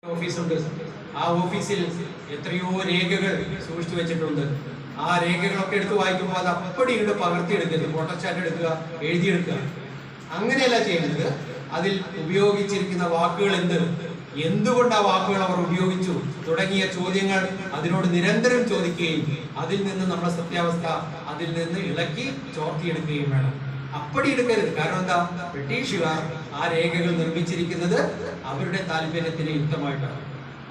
ഓഫീസുണ്ട്. ആ ഓഫീസിൽ എത്രയോ രേഖകൾ സൂക്ഷിച്ചു വെച്ചിട്ടുണ്ട്. ആ രേഖകളൊക്കെ എടുത്ത് വായിക്കുമ്പോൾ അത് അപ്പടി ഇങ്ങോട്ട് പകർത്തിയെടുക്കരുത്, ഫോട്ടോസ്റ്റാറ്റ് എടുക്കുക, എഴുതിയെടുക്കുക. അങ്ങനെയല്ല ചെയ്യുന്നത്. അതിൽ ഉപയോഗിച്ചിരിക്കുന്ന വാക്കുകൾ എന്തുകൊണ്ട് ആ വാക്കുകൾ അവർ ഉപയോഗിച്ചു തുടങ്ങിയ ചോദ്യങ്ങൾ അതിനോട് നിരന്തരം ചോദിക്കുകയും അതിൽ നിന്ന് നമ്മുടെ സത്യാവസ്ഥ അതിൽ നിന്ന് ഇളക്കി ചോർത്തിയെടുക്കുകയും വേണം. അപ്പടി എടുക്കരുത്. കാരണം എന്താ, ബ്രിട്ടീഷുകാർ ആ രേഖകൾ നിർമ്മിച്ചിരിക്കുന്നത് അവരുടെ താല്പര്യത്തിന് യുക്തമായിട്ടാണ്.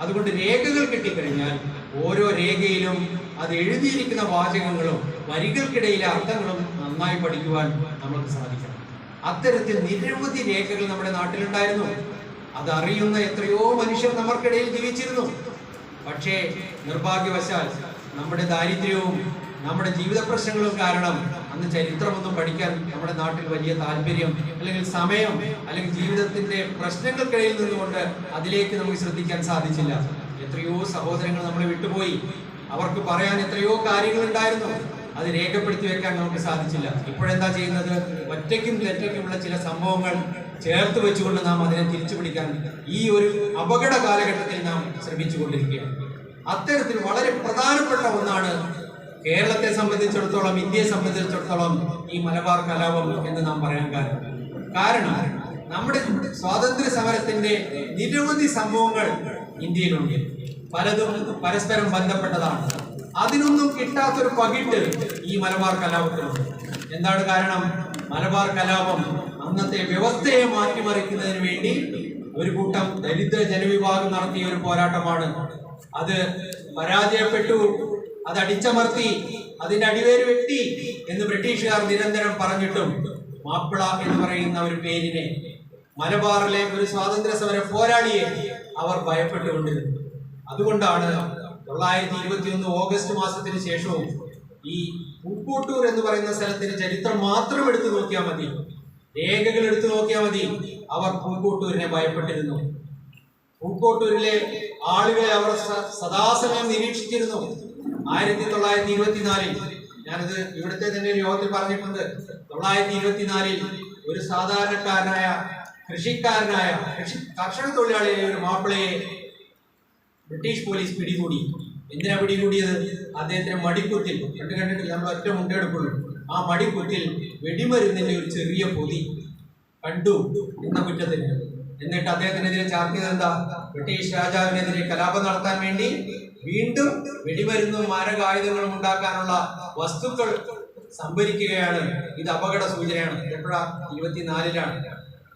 അതുകൊണ്ട് രേഖകൾ കിട്ടിക്കഴിഞ്ഞാൽ ഓരോ രേഖയിലും അത് എഴുതിയിരിക്കുന്ന വാചകങ്ങളും വരികൾക്കിടയിലെ അർത്ഥങ്ങളും നന്നായി പഠിക്കുവാൻ നമുക്ക് സാധിക്കണം. അത്തരത്തിൽ നിരവധി രേഖകൾ നമ്മുടെ നാട്ടിലുണ്ടായിരുന്നു. അതറിയുന്ന എത്രയോ മനുഷ്യർ നമുക്കിടയിൽ ജീവിച്ചിരുന്നു. പക്ഷേ നിർഭാഗ്യവശാൽ നമ്മുടെ ദാരിദ്ര്യവും നമ്മുടെ ജീവിത പ്രശ്നങ്ങളും കാരണം അന്ന് ചരിത്രമൊന്നും പഠിക്കാൻ നമ്മുടെ നാട്ടിൽ വലിയ താല്പര്യം അല്ലെങ്കിൽ സമയം അല്ലെങ്കിൽ ജീവിതത്തിന്റെ പ്രശ്നങ്ങൾക്കിടയിൽ നിന്നുകൊണ്ട് അതിലേക്ക് നമുക്ക് ശ്രദ്ധിക്കാൻ സാധിച്ചില്ല. എത്രയോ സഹോദരങ്ങൾ നമ്മളെ വിട്ടുപോയി. അവർക്ക് പറയാൻ എത്രയോ കാര്യങ്ങൾ ഉണ്ടായിരുന്നു, അത് രേഖപ്പെടുത്തി വെക്കാൻ നമുക്ക് സാധിച്ചില്ല. ഇപ്പോഴെന്താ ചെയ്യുന്നത്? ഒറ്റയ്ക്കും തെറ്റയ്ക്കുമുള്ള ചില സംഭവങ്ങൾ ചേർത്ത് വെച്ചുകൊണ്ട് നാം അതിനെ തിരിച്ചു പിടിക്കാൻ ഈ ഒരു അപകട കാലഘട്ടത്തിൽ നാം ശ്രമിച്ചുകൊണ്ടിരിക്കുകയാണ്. അത്തരത്തിൽ വളരെ പ്രധാനപ്പെട്ട ഒന്നാണ് കേരളത്തെ സംബന്ധിച്ചിടത്തോളം, ഇന്ത്യയെ സംബന്ധിച്ചിടത്തോളം ഈ മലബാർ കലാപം എന്ന് നാം പറയാൻ കാരണം നമ്മുടെ സ്വാതന്ത്ര്യ സമരത്തിന്റെ നിരവധി സംഭവങ്ങൾ ഇന്ത്യയിലുണ്ട്. പലതും പരസ്പരം ബന്ധപ്പെട്ടതാണ്. അതിനൊന്നും കിട്ടാത്തൊരു പകിട്ട് ഈ മലബാർ കലാപത്തിനുണ്ട്. എന്താണ് കാരണം? മലബാർ കലാപം അന്നത്തെ വ്യവസ്ഥയെ മാറ്റിമറിക്കുന്നതിന് വേണ്ടി ഒരു കൂട്ടം ദരിദ്ര ജനവിഭാഗം നടത്തിയ ഒരു പോരാട്ടമാണ്. അത് പരാജയപ്പെട്ടു, അത് അടിച്ചമർത്തി, അതിന്റെ അടിവേര് വെട്ടി എന്ന് ബ്രിട്ടീഷുകാർ നിരന്തരം പറഞ്ഞിട്ടും മാപ്പിള എന്ന് പറയുന്ന ഒരു പേരിനെ, മലബാറിലെ ഒരു സ്വാതന്ത്ര്യ സമര പോരാളിയെ അവർ ഭയപ്പെട്ടുകൊണ്ടിരുന്നു. അതുകൊണ്ടാണ് 1921 ഓഗസ്റ്റ് മാസത്തിന് ശേഷവും ഈ പൂക്കോട്ടൂർ എന്ന് പറയുന്ന സ്ഥലത്തിന്റെ ചരിത്രം മാത്രം എടുത്തു നോക്കിയാൽ മതി, രേഖകൾ എടുത്തു നോക്കിയാൽ മതി, അവർ പൂക്കോട്ടൂരിനെ ഭയപ്പെട്ടിരുന്നു. പൂക്കോട്ടൂരിലെ ആളുകളെ അവർ സദാസമയം നിരീക്ഷിച്ചിരുന്നു. 1924 ഞാനത് ഇവിടുത്തെ തന്നെ ഒരു യോഗത്തിൽ പറഞ്ഞിട്ടുണ്ട്. 1924 ഒരു സാധാരണക്കാരനായ കർഷക തൊഴിലാളിയായ ഒരു മാപ്പിളയെ ബ്രിട്ടീഷ് പോലീസ് പിടികൂടി. എന്തിനാ പിടികൂടിയത്? അദ്ദേഹത്തിന് മടിക്കുത്തിൽ കണ്ടിട്ടില്ല, നമ്മൾ ഒറ്റ മുണ്ടെടുക്കുള്ളൂ, ആ മടിക്കുത്തിൽ വെടിമരുന്നിന്റെ ഒരു ചെറിയ പൊതി കണ്ടു എന്ന കുറ്റത്തിന്. എന്നിട്ട് അദ്ദേഹത്തിനെതിരെ ചാർത്തിയത് എന്താ? ബ്രിട്ടീഷ് രാജാവിനെതിരെ കലാപം നടത്താൻ വേണ്ടി വീണ്ടും വെടിമരുന്നും മാരകായുധങ്ങളും ഉണ്ടാക്കാനുള്ള വസ്തുക്കൾ സംഭരിക്കുകയാണ്. ഇത് അപകട സൂചനയാണ്. എപ്പോഴാ? 24-ലാണ്.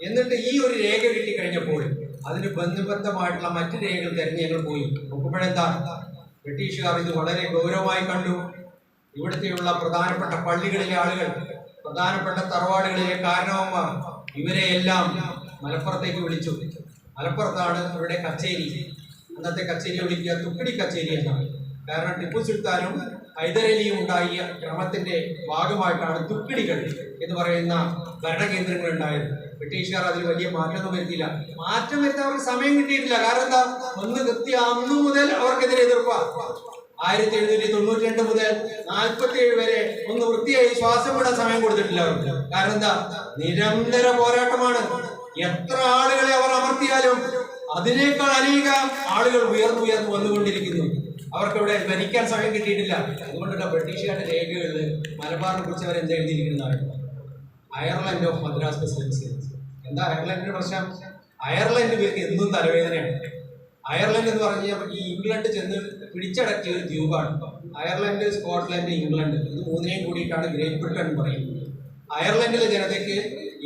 എന്നിട്ട് ഈ ഒരു രേഖ കിട്ടിക്കഴിഞ്ഞപ്പോൾ അതിന് ബന്ധമായിട്ടുള്ള മറ്റു രേഖകൾ തിരഞ്ഞ് ഞങ്ങൾ പോയി നോക്കുമ്പോഴെന്താ, ബ്രിട്ടീഷുകാർ ഇത് വളരെ ഗൗരവമായി കണ്ടു. ഇവിടുത്തെയുള്ള പ്രധാനപ്പെട്ട പള്ളികളിലെ ആളുകൾ, പ്രധാനപ്പെട്ട തറവാടുകളിലെ കാരണവന്മാർ, ഇവരെ എല്ലാം മലപ്പുറത്തേക്ക് വിളിച്ചു. മലപ്പുറത്താണ് ഇവരുടെ കച്ചേരി. അന്നത്തെ കച്ചേരി വിളിക്കുക തുക്കടി കച്ചേരി എന്നാണ്. കാരണം ടിപ്പു സുൽത്താനും ഹൈദരലിയും ഉണ്ടായ ക്രമത്തിന്റെ ഭാഗമായിട്ടാണ് തുക്കടികൾ എന്ന് പറയുന്ന ഭരണകേന്ദ്രങ്ങൾ ഉണ്ടായത്. ബ്രിട്ടീഷുകാർ അതിൽ വലിയ മാറ്റമൊന്നും വരുത്തിയില്ല. മാറ്റം വരുത്താൻ അവർക്ക് സമയം കിട്ടിയിട്ടില്ല. കാരണം എന്താ? ഒന്ന് കൃത്യ അന്നു മുതൽ അവർക്കെതിരെ എതിർപ്പാണ്. 1792 മുതൽ 47 വരെ ഒന്ന് വൃത്തിയായി ശ്വാസം വിടാൻ സമയം കൊടുത്തിട്ടില്ല അവർക്ക്. കാരണം എന്താ? നിരന്തര പോരാട്ടമാണ്. എത്ര ആളുകളെ അവർ അമർത്തിയാലും അതിനേക്കാൾ അനേക ആളുകൾ ഉയർന്നു വന്നുകൊണ്ടിരിക്കുന്നു. അവർക്ക് ഇവിടെ ഭരിക്കാൻ സമയം കിട്ടിയിട്ടില്ല. അതുകൊണ്ടുള്ള ബ്രിട്ടീഷുകാരുടെ രേഖകളിൽ മലബാറിനെ കുറിച്ച് അവർ എന്താ എഴുതിയിരിക്കുന്നതാണ്? Ireland of Madras presidency. എന്താ അയർലൻഡിന്റെ പ്രശ്നം? അയർലൻഡ് പേർക്ക് എന്നും തലവേദനയാണ്. അയർലൻഡ് എന്ന് പറഞ്ഞാൽ ഈ ഇംഗ്ലണ്ട് ചെന്ന് പിടിച്ചടക്കിയ ഒരു ദ്വീപാണ്. അയർലൻഡ്, സ്കോട്ട്ലൻഡ്, ഇംഗ്ലണ്ട്, ഇത് മൂന്നിനെയും കൂടിയിട്ടാണ് ഗ്രേറ്റ് ബ്രിട്ടൻ പറയുന്നത്. അയർലൻഡിലെ ജനതയ്ക്ക്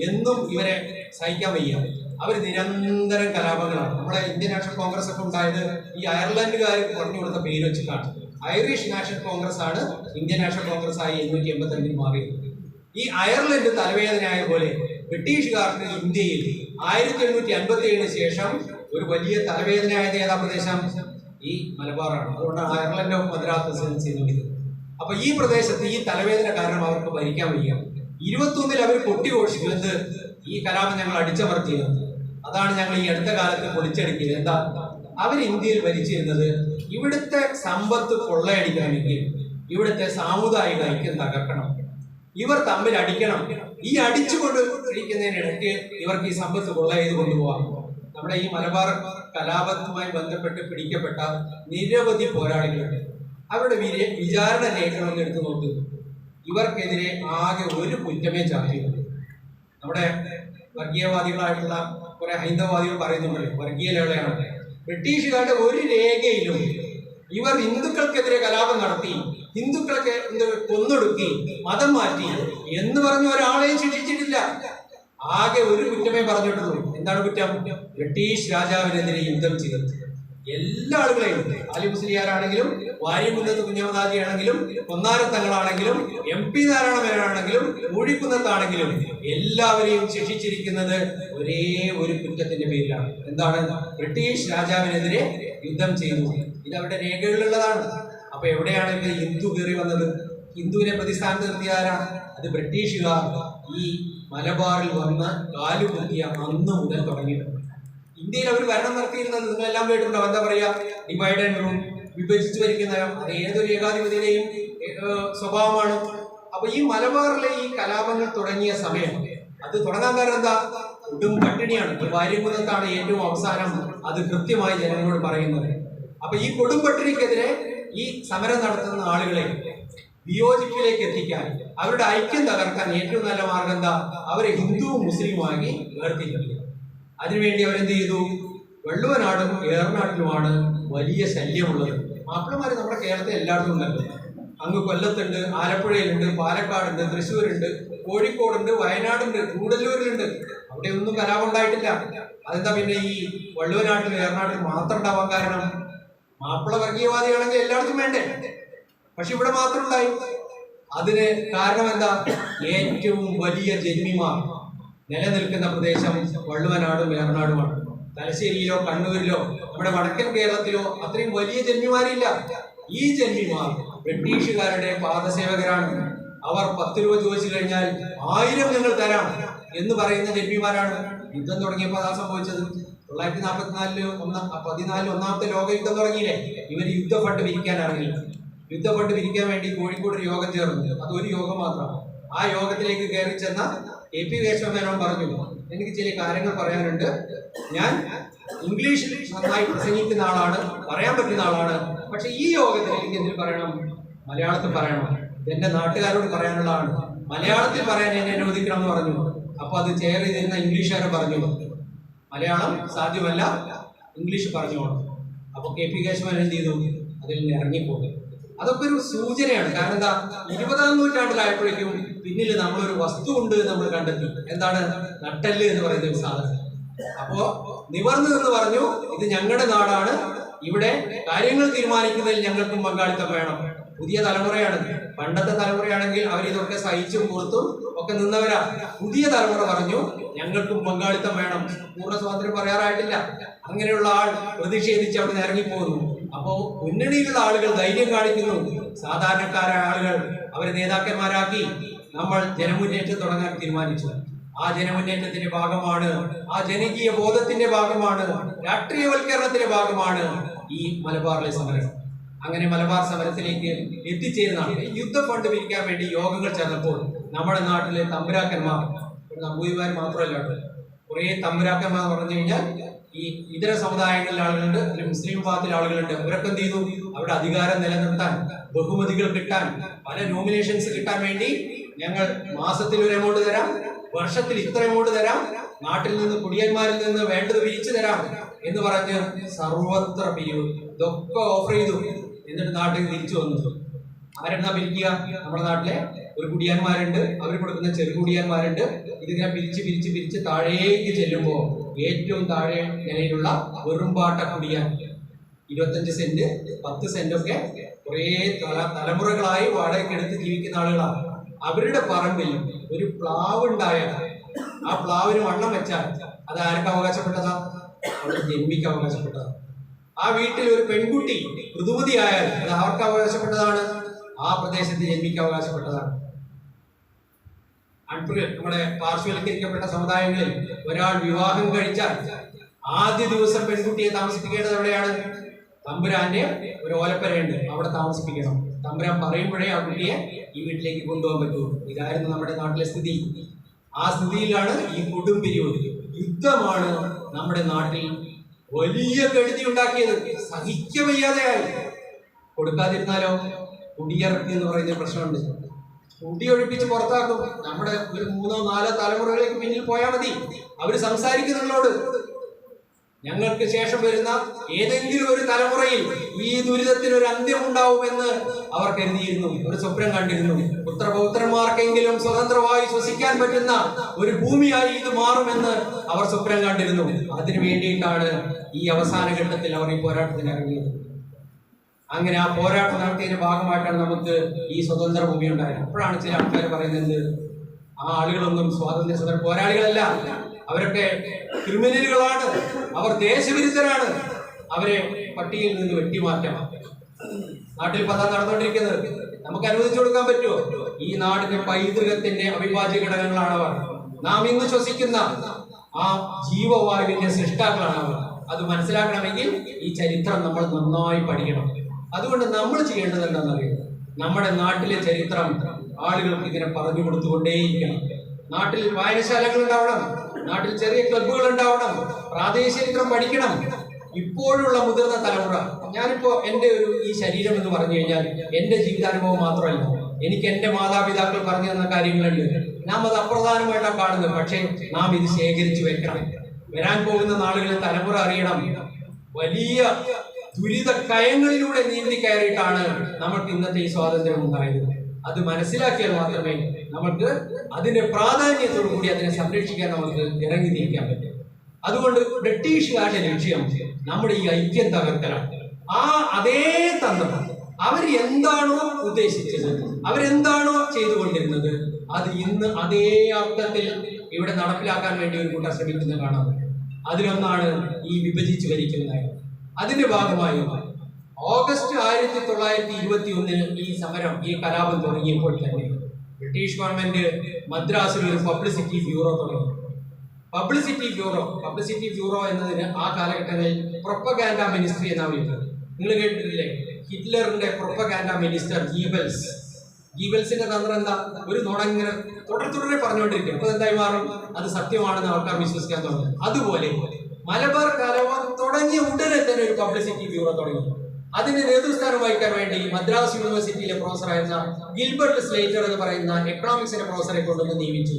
എന്നും ഇവരെ സഹിക്കാൻ വയ്യ. അവർ നിരന്തരം കലാപങ്ങളാണ്. നമ്മുടെ ഇന്ത്യൻ നാഷണൽ കോൺഗ്രസ് ഒക്കെ ഉണ്ടായത് ഈ അയർലൻഡുകാർ പറഞ്ഞു കൊടുത്ത പേര് വെച്ചിട്ടാണ്. ഐറിഷ് നാഷണൽ കോൺഗ്രസ് ആണ് ഇന്ത്യൻ നാഷണൽ കോൺഗ്രസ് ആയി 1885 മാറിയത്. ഈ അയർലൻഡ് തലവേദനയായ പോലെ ബ്രിട്ടീഷുകാർക്ക് ഇന്ത്യയിൽ 1857 ശേഷം ഒരു വലിയ തലവേദനയായത് ഏതാ പ്രദേശം? ഈ മലബാറാണ്. അതുകൊണ്ടാണ് അയർലൻഡ് ഓഫ് മദ്രാസ് പ്രസിഡൻസി എന്ന് വിളിക്കുന്നത്. അപ്പൊ ഈ പ്രദേശത്ത് ഈ തലവേദന കാരണം അവർക്ക് ഭരിക്കാൻ വയ്യ. 21 അവർ കൊട്ടിഘോഷിക്കും, എന്ത്? ഈ കലാപം ഞങ്ങൾ അടിച്ചമർത്തിയത്. അതാണ് ഞങ്ങൾ ഈ അടുത്ത കാലത്ത് പൊളിച്ചെടുക്കിയത്. എന്താ? അവർ ഇന്ത്യയിൽ ഭരിച്ചിരുന്നത് ഇവിടുത്തെ സമ്പത്ത് കൊള്ളയടിക്കണമെങ്കിൽ ഇവിടുത്തെ സാമുദായിക ഐക്യം തകർക്കണം, ഇവർ തമ്മിൽ അടിക്കണം. ഈ അടിച്ചുകൊണ്ട് ഇരിക്കുന്നതിനിടയ്ക്ക് ഇവർക്ക് ഈ സമ്പത്ത് കൊള്ള ചെയ്ത് കൊണ്ടുപോകാം. നമ്മുടെ ഈ മലബാർ കലാപത്തുമായി ബന്ധപ്പെട്ട് പിടിക്കപ്പെട്ട നിരവധി പോരാളികളുണ്ട്. അവരുടെ വിചാരണ രേഖകളൊന്നും എടുത്തു നോക്കുക. ഇവർക്കെതിരെ ആകെ ഒരു കുറ്റമേ ചാർത്തിയുള്ളൂ. നമ്മുടെ വർഗീയവാദികളായിട്ടുള്ള കുറെ ഹൈന്ദവവാദികൾ പറയുന്നുണ്ടല്ലോ, വർഗീയ ലഹളയാണ്. ബ്രിട്ടീഷുകാരുടെ ഒരു രേഖയിലും ഇവർ ഹിന്ദുക്കൾക്കെതിരെ കലാപം നടത്തി, ഹിന്ദുക്കളൊക്കെ കൊന്നൊടുക്കി, മതം മാറ്റി എന്ന് പറഞ്ഞ ഒരാളെയും ശിക്ഷിച്ചിട്ടില്ല. ആകെ ഒരു കുറ്റമേ പറഞ്ഞിട്ടുള്ളൂ. എന്താണ് കുറ്റം? ബ്രിട്ടീഷ് രാജാവിനെതിരെ യുദ്ധം ചെയ്തത്. എല്ലാ ആളുകളെയും, അലി മുസ്ലിയാരാണെങ്കിലും വാര്യംകുന്നത്ത് കുഞ്ഞമദാജി ആണെങ്കിലും പൊന്നാരത്തങ്ങളാണെങ്കിലും MP നാരായണമേനാണെങ്കിലും ഊഴിക്കുന്നത്താണെങ്കിലും എല്ലാവരെയും ശിക്ഷിച്ചിരിക്കുന്നത് ഒരേ ഒരു കുറ്റത്തിന്റെ പേരിലാണ്. എന്താണ്? ബ്രിട്ടീഷ് രാജാവിനെതിരെ യുദ്ധം ചെയ്തു. ഇത് അവരുടെ രേഖകളിലുള്ളതാണ്. അപ്പൊ എവിടെയാണ് ഇവർ ഹിന്ദു കയറി വന്നത്? ഹിന്ദുവിനെ പ്രതിസ്ഥാനത്ത് നിർത്തിയാരാണ്? അത് ബ്രിട്ടീഷുകാർ ഈ മലബാറിൽ വന്ന് കാലുകുത്തിയ അന്ന് മുതൽ തുടങ്ങിയിട്ടുണ്ട്. ഇന്ത്യയിൽ അവർ ഭരണം നടത്തിയിരുന്നത് നിങ്ങളെല്ലാം കേട്ടിട്ടുണ്ടോ? എന്താ പറയാ? ഡിവൈഡ് ആൻഡ് റൂൾ, വിഭജിച്ച് ഭരിക്കുന്ന. അത് ഏതൊരു ഏകാധിപതിയുടെയും സ്വഭാവമാണ്. അപ്പൊ ഈ മലബാറിലെ ഈ കലാപങ്ങൾ തുടങ്ങിയ സമയം, അത് തുടങ്ങാൻ കാരണം എന്താ? കൊടും പട്ടിണിയാണ്. ഈ വാര്യംകുന്നത്താണ് ഏറ്റവും അവസാനം അത് കൃത്യമായി ജനങ്ങളോട് പറയുന്നത്. അപ്പൊ ഈ കൊടും പട്ടിണിക്കെതിരെ ഈ സമരം നടത്തുന്ന ആളുകളെ വിയോജിപ്പിലേക്ക് എത്തിക്കാൻ, അവരുടെ ഐക്യം തകർക്കാൻ ഏറ്റവും നല്ല മാർഗം എന്താ? അവരെ ഹിന്ദുവും മുസ്ലിമുമായി വേർതിരിക്കുക. അതിനുവേണ്ടി അവരെന്ത് ചെയ്തു? വെള്ളുവനാടും ഏറനാട്ടിലുമാണ് വലിയ ശല്യമുള്ളത്. മാപ്പിളമാര് നമ്മുടെ കേരളത്തിൽ എല്ലായിടത്തും ഉണ്ടല്ലോ. അങ്ങ് കൊല്ലത്തുണ്ട്, ആലപ്പുഴയിലുണ്ട്, പാലക്കാടുണ്ട്, തൃശ്ശൂരുണ്ട്, കോഴിക്കോടുണ്ട്, വയനാടുണ്ട്, കൂടല്ലൂരിലുണ്ട്. അവിടെ ഒന്നും കലാപം ഉണ്ടായിട്ടില്ല. അതെന്താ പിന്നെ ഈ വള്ളുവനാട്ടിലും ഏറനാട്ടിലും മാത്രം ഉണ്ടാവാൻ കാരണം? മാപ്പിള വർഗീയവാദിയാണെങ്കിൽ എല്ലായിടത്തും വേണ്ടേ? പക്ഷെ ഇവിടെ മാത്രം ഉണ്ടായി. അതിന് കാരണം എന്താ? ഏറ്റവും വലിയ ജന്മിമാർ നിലനിൽക്കുന്ന പ്രദേശം വള്ളുവനാടും ഏറനാടുമാണ്. തലശ്ശേരിയിലോ കണ്ണൂരിലോ നമ്മുടെ വടക്കൻ കേരളത്തിലോ അത്രയും വലിയ ജന്മിമാരില്ല. ഈ ജന്മിമാർ ബ്രിട്ടീഷുകാരുടെ പാദസേവകരാണ്. അവർ 10 രൂപ ചോദിച്ചു കഴിഞ്ഞാൽ 1000 ഞങ്ങൾ തരാം എന്ന് പറയുന്ന ജന്മിമാരാണ്. യുദ്ധം തുടങ്ങിയപ്പോൾ അതാ സംഭവിച്ചത്. 1914 ഒന്നാമത്തെ ലോകയുദ്ധം തുടങ്ങിയില്ലേ? ഇവർ യുദ്ധ ഫണ്ട് പിരിക്കാൻ ഇറങ്ങി. യുദ്ധ ഫണ്ട് പിരിക്കാൻ വേണ്ടി കോഴിക്കോട് ഒരു യോഗം ചേർന്നു. അതൊരു യോഗം മാത്രമാണ്. ആ യോഗത്തിലേക്ക് കയറി ചെന്ന AP കേശവമേനോൻ പറഞ്ഞു, എനിക്ക് ചില കാര്യങ്ങൾ പറയാനുണ്ട്. ഞാൻ ഇംഗ്ലീഷിൽ നന്നായി പ്രസംഗിക്കുന്ന ആളാണ്, പറയാൻ പറ്റുന്ന ആളാണ്. പക്ഷെ ഈ യോഗത്തിൽ എനിക്ക് എന്തിനു പറയണം? മലയാളത്തിൽ പറയണം. എന്റെ നാട്ടുകാരോട് പറയാനുള്ളതാണ്. മലയാളത്തിൽ പറയാൻ എന്നെ അനുവദിക്കണം എന്ന് പറഞ്ഞു. അപ്പൊ അത് ചെയർ ചെയ്തിരുന്ന ഇംഗ്ലീഷുകാരൻ പറഞ്ഞു, മലയാളം സാധ്യമല്ല, ഇംഗ്ലീഷ് പറഞ്ഞോളൂ. അപ്പൊ KP കേശവൻ എന്ത് ചെയ്തു? അതിൽ നിന്ന് ഇറങ്ങിപ്പോയി. അതൊക്കെ ഒരു സൂചനയാണ്. കാരണം എന്താ? 20-ാം നൂറ്റാണ്ടിലായപ്പോഴേക്കും പിന്നിൽ നമ്മളൊരു വസ്തു ഉണ്ട് നമ്മൾ കണ്ടെത്തി. എന്താണ്? നട്ടെല്ല് എന്ന് പറയുന്ന ഒരു സാധനം. അപ്പോ നിവർന്നു നിന്ന് പറഞ്ഞു, ഇത് ഞങ്ങളുടെ നാടാണ്, ഇവിടെ കാര്യങ്ങൾ തീരുമാനിക്കുന്നതിൽ ഞങ്ങൾക്കും പങ്കാളിത്തം വേണം. പുതിയ തലമുറയാണ്. പണ്ടത്തെ തലമുറയാണെങ്കിൽ അവർ ഇതൊക്കെ സഹിച്ചും പുറത്തും ഒക്കെ നിന്നവരാ. പുതിയ തലമുറ പറഞ്ഞു, ഞങ്ങൾക്കും പങ്കാളിത്തം വേണം. പൂർണ്ണ സ്വാതന്ത്ര്യം പറയാറായിട്ടില്ല. അങ്ങനെയുള്ള ആൾ പ്രതിഷേധിച്ച് അവിടെ നിന്ന് ഇറങ്ങിപ്പോകുന്നു. അപ്പോ മുന്നണിയിലുള്ള ആളുകൾ ധൈര്യം കാണിക്കുന്നു. സാധാരണക്കാരായ ആളുകൾ അവരെ നേതാക്കന്മാരാക്കി നമ്മൾ ജനമുന്നേറ്റം തുടങ്ങാൻ തീരുമാനിച്ചു. ആ ജനമുന്നേറ്റത്തിന്റെ ഭാഗമാണ്, ആ ജനകീയ ബോധത്തിന്റെ ഭാഗമാണ്, രാഷ്ട്രീയവൽക്കരണത്തിന്റെ ഭാഗമാണ് ഈ മലബാറിലെ സമരം. അങ്ങനെ മലബാർ സമരത്തിലേക്ക് എത്തിച്ചേരുന്നതാണ്. യുദ്ധ ഫണ്ട് പിരിക്കാൻ വേണ്ടി യോഗങ്ങൾ ചേർന്നപ്പോൾ നമ്മുടെ നാട്ടിലെ തമ്പുരാക്കന്മാർ, നമ്പൂതിരിമാർ മാത്രമല്ല, കുറെ തമ്പുരാക്കന്മാർ പറഞ്ഞു കഴിഞ്ഞാൽ ഈ ഇതര സമുദായങ്ങളിലെ ആളുകളുണ്ട്, അല്ലെങ്കിൽ മുസ്ലിം വിഭാഗത്തിലെ ആളുകളുണ്ട്. അവരൊക്കെ എന്ത് ചെയ്തു? അവിടെ അധികാരം നിലനിർത്താൻ, ബഹുമതികൾ കിട്ടാൻ, പല നോമിനേഷൻസ് കിട്ടാൻ വേണ്ടി ഞങ്ങൾ മാസത്തിൽ ഒരു എമൗണ്ട് തരാം, വർഷത്തിൽ ഇത്ര എമൗണ്ട് തരാം, നാട്ടിൽ നിന്ന് കുടിയന്മാരിൽ നിന്ന് വേണ്ടത് പിരിച്ചു തരാം എന്ന് പറഞ്ഞ് സർവത്ര പിരിവ് ഇതൊക്കെ ഓഫർ ചെയ്തു. എന്നിട്ട് നാട്ടിൽ തിരിച്ചു വന്നു. ആരെന്നാ പിരിക്കുക? നമ്മുടെ നാട്ടിലെ ഒരു കുടിയാന്മാരുണ്ട്, അവർ കൊടുക്കുന്ന ചെറുകുടിയാന്മാരുണ്ട്. ഇതിങ്ങനെ പിരിച്ച് പിരിച്ച് പിരിച്ച് താഴേക്ക് ചെല്ലുമ്പോൾ ഏറ്റവും താഴെ നിലയിലുള്ള വെറുംപാട്ട കുടിയാൻ 25 സെന്റ് 10 സെന്റ് ഒക്കെ കുറേ തലമുറകളായി വാടകയ്ക്ക് എടുത്ത് ജീവിക്കുന്ന ആളുകളാണ്. അവരുടെ പറമ്പിൽ ഒരു പ്ലാവ് ഉണ്ടായാൽ ആ പ്ലാവിന് വണ്ണം വെച്ചാൽ അത് ആർക്ക് അവകാശപ്പെട്ടതാ? അവിടെ ജന്മിക്ക് അവകാശപ്പെട്ടതാണ്. ആ വീട്ടിൽ ഒരു പെൺകുട്ടി ഋതുമതിയായാൽ അത് അവർക്ക് അവകാശപ്പെട്ടതാണ്, ആ പ്രദേശത്ത് ജന്മിക്ക് അവകാശപ്പെട്ടതാണ്. നമ്മുടെ പാർശ്വവൽക്കരിക്കപ്പെട്ട സമുദായങ്ങളിൽ ഒരാൾ വിവാഹം കഴിച്ചാൽ ആദ്യ ദിവസം പെൺകുട്ടിയെ താമസിപ്പിക്കേണ്ടത് എവിടെയാണ്? തമ്പുരാന്റെ ഒരു ഓലപ്പരയുണ്ട്, അവിടെ താമസിപ്പിക്കണം. തമ്പുരാൻ പറയുമ്പോഴേ ആ കുട്ടിയെ ഈ വീട്ടിലേക്ക് കൊണ്ടുപോകാൻ പറ്റൂ. ഇതായിരുന്നു നമ്മുടെ നാട്ടിലെ സ്ഥിതി. ആ സ്ഥിതിയിലാണ് ഈ കൊടും പിരിവ്. യുദ്ധമാണ് നമ്മുടെ നാട്ടിൽ വലിയ കെടുതി ഉണ്ടാക്കിയത്. സഹിക്കവയ്യാതെയായി. കൊടുക്കാതിരുന്നാലോ കുടിയിറക്കി എന്ന് പറയുന്ന പ്രശ്നമുണ്ട്. കുടിയൊഴിപ്പിച്ച് പുറത്താക്കും. നമ്മുടെ ഒരു 3-4 തലമുറകളിലേക്ക് പിന്നിൽ പോയാൽ മതി. അവര് സംസാരിക്കുന്നവരോട് ഞങ്ങൾക്ക് ശേഷം വരുന്ന ഏതെങ്കിലും ഒരു തലമുറയിൽ ഈ ദുരിതത്തിന് ഒരു അന്ത്യം ഉണ്ടാവുമെന്ന് അവർ കരുതിയിരുന്നു, ഒരു സ്വപ്നം കണ്ടിരുന്നു. പുത്രപൗത്രന്മാർക്കെങ്കിലും സ്വതന്ത്രമായി ശ്വസിക്കാൻ പറ്റുന്ന ഒരു ഭൂമിയായി ഇത് മാറുമെന്ന് അവർ സ്വപ്നം കണ്ടിരുന്നു. അതിനു വേണ്ടിയിട്ടാണ് ഈ അവസാന ഘട്ടത്തിൽ അവർ ഈ പോരാട്ടത്തിന് ഇറങ്ങിയത്. അങ്ങനെ ആ പോരാട്ടം നടത്തിയതിന്റെ ഭാഗമായിട്ടാണ് നമുക്ക് ഈ സ്വതന്ത്ര ഭൂമി ഉണ്ടായത്. അപ്പോഴാണ് ചില ആൾക്കാർ പറയുന്നത് ആ ആളുകളൊന്നും സ്വാതന്ത്ര്യ സമര പോരാളികളല്ല, അവരൊക്കെ ക്രിമിനലുകളാണ്, അവർ ദേശവിരുദ്ധരാണ്, അവരെ പട്ടികയിൽ നിന്ന് വെട്ടിമാറ്റാം. നാട്ടിൽ പതാ നടന്നുകൊണ്ടിരിക്കുന്നത് നമുക്ക് അനുവദിച്ചു കൊടുക്കാൻ പറ്റുമോ? ഈ നാടിന്റെ പൈതൃകത്തിന്റെ അവിഭാജ്യ ഘടകങ്ങളാണ് അവർ. നാം ഇന്ന് ശ്വസിക്കുന്ന ആ ജീവവായുവിന്റെ സൃഷ്ടാക്കളാണ് അവർ. അത് മനസ്സിലാക്കണമെങ്കിൽ ഈ ചരിത്രം നമ്മൾ നന്നായി പഠിക്കണം. അതുകൊണ്ട് നമ്മൾ ചെയ്യേണ്ടത് എന്താണെന്നറിയാം, നമ്മുടെ നാട്ടിലെ ചരിത്രം ആളുകൾക്ക് ഇങ്ങനെ പറഞ്ഞു കൊടുത്തുകൊണ്ടേയിരിക്കണം. നാട്ടിൽ വായനശാലകൾ ഉണ്ടാവണം, നാട്ടിൽ ചെറിയ ക്ലബ്ബുകൾ ഉണ്ടാവണം, പ്രാദേശിക ചരിത്രം പഠിക്കണം. ഇപ്പോഴുള്ള മുതിർന്ന തലമുറ, ഞാനിപ്പോ എൻ്റെ ഈ ശരീരം എന്ന് പറഞ്ഞു കഴിഞ്ഞാൽ എൻ്റെ ജീവിതാനുഭവം മാത്രമല്ല, എനിക്ക് എൻ്റെ മാതാപിതാക്കൾ പറഞ്ഞു തന്ന കാര്യങ്ങളുണ്ട്. നാം അത് അപ്രധാനമായിട്ടാണ് കാണുന്നത്. പക്ഷേ നാം ഇത് ശേഖരിച്ചു വെക്കണം. വരാൻ പോകുന്ന നാളുകളിൽ തലമുറ അറിയണം, വലിയ ദുരിത കയങ്ങളിലൂടെ നീന്തി കയറിയിട്ടാണ് നമുക്ക് ഇന്നത്തെ ഈ സ്വാതന്ത്ര്യം ഉണ്ടായത്. അത് മനസ്സിലാക്കിയാൽ മാത്രമേ നമുക്ക് അതിന്റെ പ്രാധാന്യത്തോടു കൂടി അതിനെ സംരക്ഷിക്കാൻ നമുക്ക് ഇറങ്ങി തിരിക്കാൻ പറ്റും. അതുകൊണ്ട് ബ്രിട്ടീഷുകാരുടെ ലക്ഷ്യം നമ്മുടെ ഈ ഐക്യം തകർക്കലാണ്. ആ അതേ തന്ത്രം അവർ എന്താണോ ഉദ്ദേശിച്ചത്, അവരെന്താണോ ചെയ്തുകൊണ്ടിരുന്നത്, അത് ഇന്ന് അതേ അർത്ഥത്തിൽ ഇവിടെ നടപ്പിലാക്കാൻ വേണ്ടി ഒരു കൂട്ടർ ശ്രമിക്കുന്നത് കാണാം. അതിലൊന്നാണ് ഈ വിഭജിച്ച് ഭരിക്കുന്ന നയം. അതിന്റെ ഭാഗമായി ഓഗസ്റ്റ് 1921 ഈ സമരം, ഈ കലാപം തുടങ്ങിയപ്പോൾ തന്നെ ബ്രിട്ടീഷ് ഗവൺമെന്റ് മദ്രാസിൽ ഒരു പബ്ലിസിറ്റി ബ്യൂറോ തുടങ്ങി. പബ്ലിസിറ്റി ബ്യൂറോ എന്നതിന് ആ കാലഘട്ടങ്ങളിൽ പ്രൊപ്പഗാൻഡ മിനിസ്ട്രി എന്നാണ് വിളിക്കുന്നത്. നിങ്ങൾ കേട്ടിട്ടില്ലേ? ഹിറ്റ്ലറിന്റെ പ്രൊപ്പഗാൻഡ മിനിസ്റ്റർ ഗീബൽസിന്റെ തന്ത്രം എന്താ? ഒരു നുണങ്ങനെ തുടരെ പറഞ്ഞുകൊണ്ടിരിക്കും. അപ്പൊ എന്തായി മാറും? അത് സത്യമാണെന്ന് ആൾക്കാർ വിശ്വസിക്കാൻ തുടങ്ങും. അതുപോലെ മലബാർ കലാപം തുടങ്ങിയ ഉടനെ തന്നെ ഒരു പബ്ലിസിറ്റി ബ്യൂറോ തുടങ്ങി. അതിന്റെ നേതൃസ്ഥാനം വഹിക്കാൻ വേണ്ടി മദ്രാസ് യൂണിവേഴ്സിറ്റിയിലെ പ്രൊഫസറായിരുന്ന ഗിൽബർട്ട് സ്ലേറ്റർ എന്ന് പറയുന്ന എക്കണോമിക്സിന്റെ പ്രൊഫസറെ കൊണ്ടുവന്ന് നിയമിച്ചു.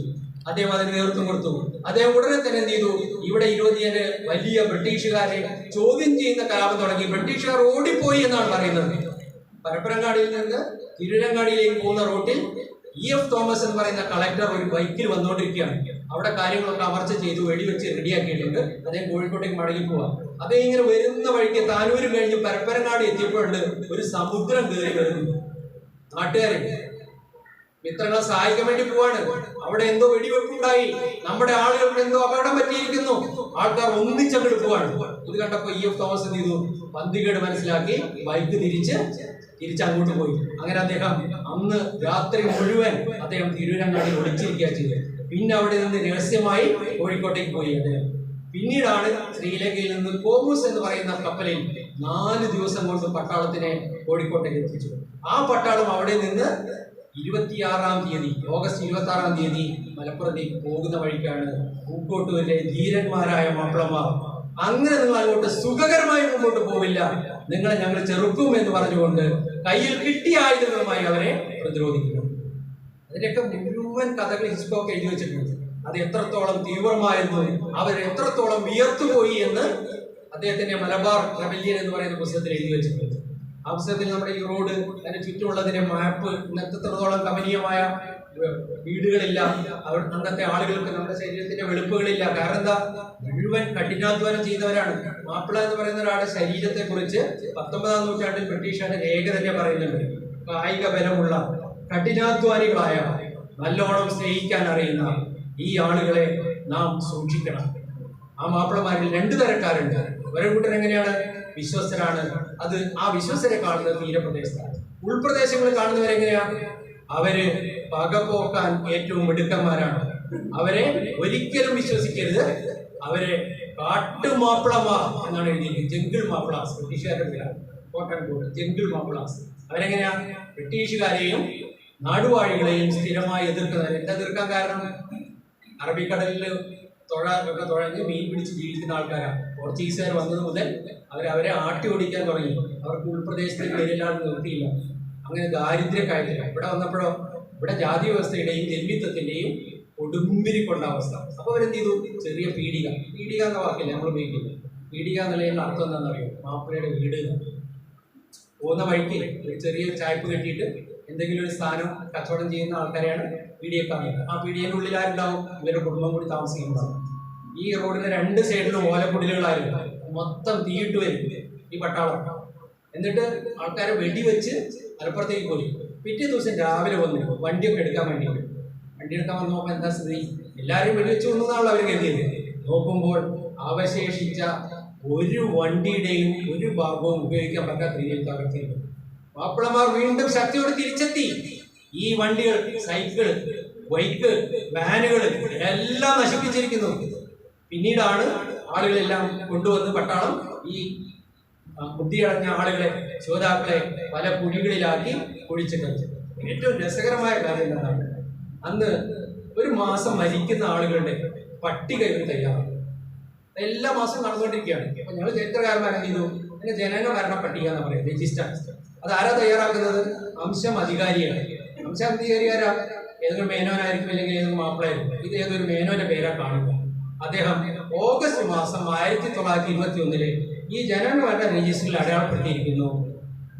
അദ്ദേഹം അതിന് നേതൃത്വം കൊടുത്തു. അദ്ദേഹം ഉടനെ തന്നെ എന്ത് ചെയ്തു? ഇവിടെ 27 വലിയ ബ്രിട്ടീഷുകാരെ ചോദ്യം ചെയ്യുന്ന കലാപം തുടങ്ങി. ബ്രിട്ടീഷുകാർ ഓടിപ്പോയി എന്നാണ് പറയുന്നത്. പരപ്പരങ്ങാടിയിൽ നിന്ന് തിരുരങ്ങാടിയിലേക്ക് പോകുന്ന റോട്ടിൽ EF തോമസ് എന്ന് പറയുന്ന കളക്ടർ ഒരു ബൈക്കിൽ വന്നുകൊണ്ടിരിക്കുകയാണ്. അവിടെ കാര്യങ്ങളൊക്കെ അമർച്ച ചെയ്തു, വെടിവെച്ച് റെഡിയാക്കിയിട്ടുണ്ട്. അദ്ദേഹം കോഴിക്കോട്ടേക്ക് മടങ്ങി പോവാം. അദ്ദേഹം ഇങ്ങനെ വരുന്ന വഴിക്ക് താനൂര് കഴിഞ്ഞ് പരപ്പരങ്ങാടി എത്തിയപ്പോഴുണ്ട് ഒരു സമുദ്രം കയറി വരുന്നു. നാട്ടുകാരെ മിത്രങ്ങളെ സഹായിക്കാൻ വേണ്ടി പോവാണ്. അവിടെ എന്തോ വെടിവെപ്പുണ്ടായി, നമ്മുടെ ആളുകൾക്ക് എന്തോ അപകടം പറ്റിയിരിക്കുന്നു. ആൾക്കാർ ഒന്നിച്ചങ്ങോട്ട് പോവാണ്. ഇത് കണ്ടപ്പോ EF തോമസ് എന്ത് ചെയ്തു? പന്തികേട് മനസ്സിലാക്കി ബൈക്ക് തിരിച്ചങ്ങോട്ട് പോയി. അങ്ങനെ അദ്ദേഹം അന്ന് രാത്രി മുഴുവൻ അദ്ദേഹം തിരുവരങ്ങാടി ഒളിച്ചിരിക്കുക ചെയ്തത്. പിന്നെ അവിടെ നിന്ന് രഹസ്യമായി കോഴിക്കോട്ടേക്ക് പോയി അദ്ദേഹം. പിന്നീടാണ് ശ്രീലങ്കയിൽ നിന്ന് കോമൂസ് എന്ന് പറയുന്ന കപ്പലിൽ 4 ദിവസം കൊണ്ട് പട്ടാളത്തിനെ കോഴിക്കോട്ടേക്ക് എത്തിച്ചു. ആ പട്ടാളം അവിടെ നിന്ന് 26-ാം തീയതി, ഓഗസ്റ്റ് 26-ാം തീയതി മലപ്പുറത്തേക്ക് പോകുന്ന വഴിക്കാണ് പൂക്കോട്ടൂരിലെ ധീരന്മാരായ മാപ്പിളമാർ അങ്ങനെ നിങ്ങൾ അങ്ങോട്ട് സുഖകരമായി മുമ്പോട്ട് പോവില്ല, നിങ്ങളെ ഞങ്ങൾ ചെറുക്കും എന്ന് പറഞ്ഞുകൊണ്ട് കയ്യിൽ കിട്ടിയ ആയുധങ്ങളുമായി അവരെ പ്രതിരോധിക്കുന്നു. അതിനൊക്കെ മുഴുവൻ കഥകൾ ഹിസ്റ്റോക്ക് എഴുതി വെച്ചിട്ടുണ്ട്. അത് എത്രത്തോളം തീവ്രമായിരുന്നു, അവർ എത്രത്തോളം വിയർത്തുപോയി എന്ന് അദ്ദേഹത്തിന്റെ മലബാർ റെബല്യൻ എന്ന് പറയുന്ന പുസ്തകത്തിൽ എഴുതി വെച്ചിട്ടുണ്ട്. ആ പുസ്തകത്തിൽ നമ്മുടെ ഈ റോഡ്, അതിന് ചുറ്റുമുള്ളതിന്റെ മാപ്പ്, എത്രത്തോളം കമനീയമായ വീടുകളില്ല, അന്നത്തെ ആളുകൾക്ക് നമ്മുടെ ശരീരത്തിന്റെ വെളുപ്പുകളില്ല. കാരണം എന്താ? മുഴുവൻ കഠിനാധ്വാനം ചെയ്തവരാണ്. മാപ്പിള എന്ന് പറയുന്ന ഒരാളുടെ ശരീരത്തെ കുറിച്ച് 19-ാം നൂറ്റാണ്ടിൽ ബ്രിട്ടീഷുകാരുടെ രേഖ തന്നെ പറയുന്നുണ്ട്. കായിക ബലമുള്ള കഠിനാധ്വാനികളായ, നല്ലോണം സ്നേഹിക്കാൻ അറിയുന്ന ഈ ആളുകളെ നാം സൂക്ഷിക്കണം. ആ മാപ്പിളമാരിൽ 2 തരക്കാരുണ്ട്. ഒരു കൂട്ടർ എങ്ങനെയാണ്? വിശ്വസ്തരാണ്. അത് ആ വിശ്വസ്തരെ കാണുന്നത് തീരപ്രദേശത്താണ്. ഉൾപ്രദേശങ്ങളിൽ കാണുന്നവരെങ്ങനെയാ? അവര് പകപോക്കാൻ ഏറ്റവും മിടുക്കന്മാരാണ്. അവരെ ഒരിക്കലും വിശ്വസിക്കരുത്. അവരെ കാട്ടുമാപ്പിളമാർ എന്നാണ് എഴുതിയിരിക്കുന്നത്. ജംഗിൾ മാപ്പിളാസ്, ബ്രിട്ടീഷുകാരുടെ പേരാണ്. ജംഗിൾ മാപ്പിളാസ്. അവരെങ്ങനെയാ? ബ്രിട്ടീഷുകാരെയും നാടുവാഴികളെയും സ്ഥിരമായി എതിർക്കുന്നവർ. എതിർക്കാൻ കാരണം അറബിക്കടലിൽ ഒക്കെ തുഴഞ്ഞ് മീൻ പിടിച്ച് ജീവിക്കുന്ന ആൾക്കാരാണ്. പോർച്ചുഗീസുകാർ വന്നത് മുതൽ അവരെ ആട്ടി ഓടിക്കാൻ തുടങ്ങി. അവർക്ക് ഉൾപ്രദേശത്തേക്ക് വരില്ലാതെ നിർത്തിയില്ല. അങ്ങനെ ദാരിദ്ര്യക്കായിട്ടില്ല. ഇവിടെ വന്നപ്പോഴോ ഇവിടെ ജാതി വ്യവസ്ഥയുടെയും ജന്മിത്വത്തിൻ്റെയും കൊടുമ്പിരി കൊണ്ട അവസ്ഥ. അപ്പോൾ അവരെന്ത് ചെയ്തു? ചെറിയ പീഡിക എന്ന വാക്കില്ല നമ്മൾ ഉപയോഗിക്കുന്നത്. പീഡിക എന്നുള്ളതിൻ്റെ അർത്ഥം എന്താണെന്നറിയോ? മാപ്പിളയുടെ വീട്. പോകുന്ന വഴിക്ക് ഒരു ചെറിയ ചായ്പ് കെട്ടിയിട്ട് എന്തെങ്കിലും ഒരു സ്ഥാനം കച്ചവടം ചെയ്യുന്ന ആൾക്കാരെയാണ് പീഡിയക്കാർ. ആ പീഡിയൻ്റെ ഉള്ളിൽ ആരുണ്ടാവും? ഇവരുടെ കുടുംബം കൂടി താമസിക്കുന്നുണ്ടാവും. ഈ റോഡിന്റെ 2 സൈഡിലും ഓലക്കുടിലുകളായിരുന്നു. മൊത്തം തീയിട്ട് വരും ഈ പട്ടാളം. എന്നിട്ട് ആൾക്കാരെ വെടിവെച്ച് മലപ്പുറത്തേക്ക് പോയി. പിറ്റേ ദിവസം രാവിലെ വന്നു വണ്ടിയൊക്കെ എടുക്കാൻ വേണ്ടി. വണ്ടി എടുക്കാൻ വന്ന് നോക്കാൻ എന്താ സ്ഥിതി? എല്ലാവരും വെടിവെച്ച് കൊന്നാണല്ലോ അവർ കരുതിയത്. നോക്കുമ്പോൾ അവശേഷിച്ച ഒരു വണ്ടിയുടെയും ഒരു ഭാഗവും ഉപയോഗിക്കാൻ പറ്റാത്ത രീതിയിൽ തകർത്തിരുന്നു. മാപ്പിളമാർ വീണ്ടും ശക്തിയോടെ തിരിച്ചെത്തി. ഈ വണ്ടികൾ, സൈക്കിൾ, ബൈക്ക്, വാനുകൾ എല്ലാം നശിപ്പിച്ചിരിക്കുന്നു. പിന്നീടാണ് ആളുകളെല്ലാം കൊണ്ടുവന്ന് പട്ടാളം ഈ ബുദ്ധിയടഞ്ഞ ആളുകളെ, ശ്രോതാക്കളെ പല കുഴികളിലാക്കി കുഴിച്ചിട്ടുണ്ട്. ഏറ്റവും രസകരമായ കാര്യം എന്താണ്? അന്ന് ഒരു മാസം മരിക്കുന്ന ആളുകളുടെ പട്ടിക ഇവർ തയ്യാറാണ്. എല്ലാ മാസവും നടന്നുകൊണ്ടിരിക്കുകയാണ്. അപ്പൊ ഞങ്ങൾ ചരിത്രകാരന്മാരെന്ത് ചെയ്തു? അതിന്റെ ജനന മരണ പട്ടിക എന്ന് പറയും, രജിസ്റ്റർ. അത് ആരാ തയ്യാറാക്കുന്നത്? അംശം അധികാരിയാണ്. അംശം അധികാരിയാരാ? ഏതൊരു മേനോനായിരിക്കും, അല്ലെങ്കിൽ ഏതൊരു മാപ്പിളായിരിക്കും. ഇത് ഏതൊരു മേനോന്റെ പേരാ കാണുക. അദ്ദേഹം ഓഗസ്റ്റ് മാസം 1921 ഈ ജനന മരണ രജിസ്റ്ററിൽ അടയാളപ്പെടുത്തിയിരിക്കുന്നു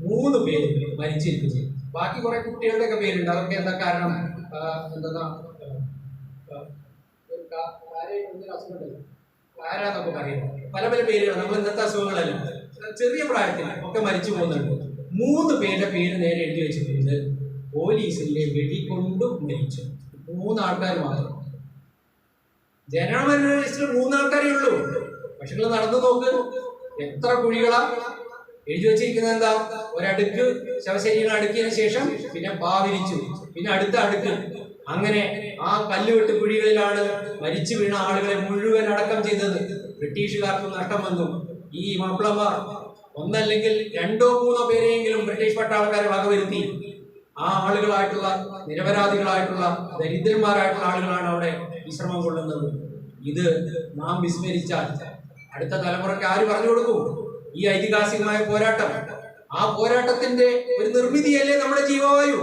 3 പേര് മരിച്ചിരിക്കുന്നു. ബാക്കി കുറെ കുട്ടികളുടെയൊക്കെ പേരുണ്ട്. അതൊക്കെ എന്താ കാരണം? എന്താ ആരാന്നൊക്കെ പറയുന്നത് പല പല പേരുകൾ. നമ്മൾ ഇന്നത്തെ അസുഖങ്ങളല്ല, ചെറിയ പ്രായത്തിൽ ഒക്കെ മരിച്ചു പോകുന്നുണ്ട്. 3 പേരുടെ പേര് നേരെ എഴുതി വെച്ചിട്ടുണ്ട്. പോലീസിന്റെ വെടികൊണ്ട് മരിച്ചു 3 ആൾക്കാർ മാത്രം. ജനമരണ രജിസ്റ്ററിൽ 3 ആൾക്കാരേ ഉള്ളൂ. പക്ഷെ നിങ്ങൾ നടന്നു നോക്ക്, എത്ര കുഴികളാ എഴുതി വെച്ചിരിക്കുന്നത്. എന്താ? ഒരടുക്ക് ശവശരീരം അടുക്കിയതിനു ശേഷം പിന്നെ പാവിരിച്ചു, പിന്നെ അടുത്ത അടുക്ക്. അങ്ങനെ ആ കല്ലുവെട്ട് കുഴികളിലാണ് മരിച്ചു വീണ ആളുകളെ മുഴുവൻ അടക്കം ചെയ്തത്. ബ്രിട്ടീഷുകാർക്ക് നഷ്ടം വന്നു. ഈ മാപ്പിളമാർ ഒന്നല്ലെങ്കിൽ 2 or 3 പേരെയെങ്കിലും ബ്രിട്ടീഷ് പട്ടാളക്കാരെ വകവരുത്തി. ആ ആളുകളായിട്ടുള്ള നിരപരാധികളായിട്ടുള്ള ദരിദ്രന്മാരായിട്ടുള്ള ആളുകളാണ് അവിടെ വിശ്രമം കൊള്ളുന്നത്. ഇത് നാം വിസ്മരിച്ചാൽ അടുത്ത തലമുറയ്ക്ക് ആര് പറഞ്ഞു കൊടുക്കും ഈ ഐതിഹാസികമായ പോരാട്ടം? ആ പോരാട്ടത്തിന്റെ ഒരു നിർമ്മിതിയല്ലേ നമ്മുടെ ജീവവായു.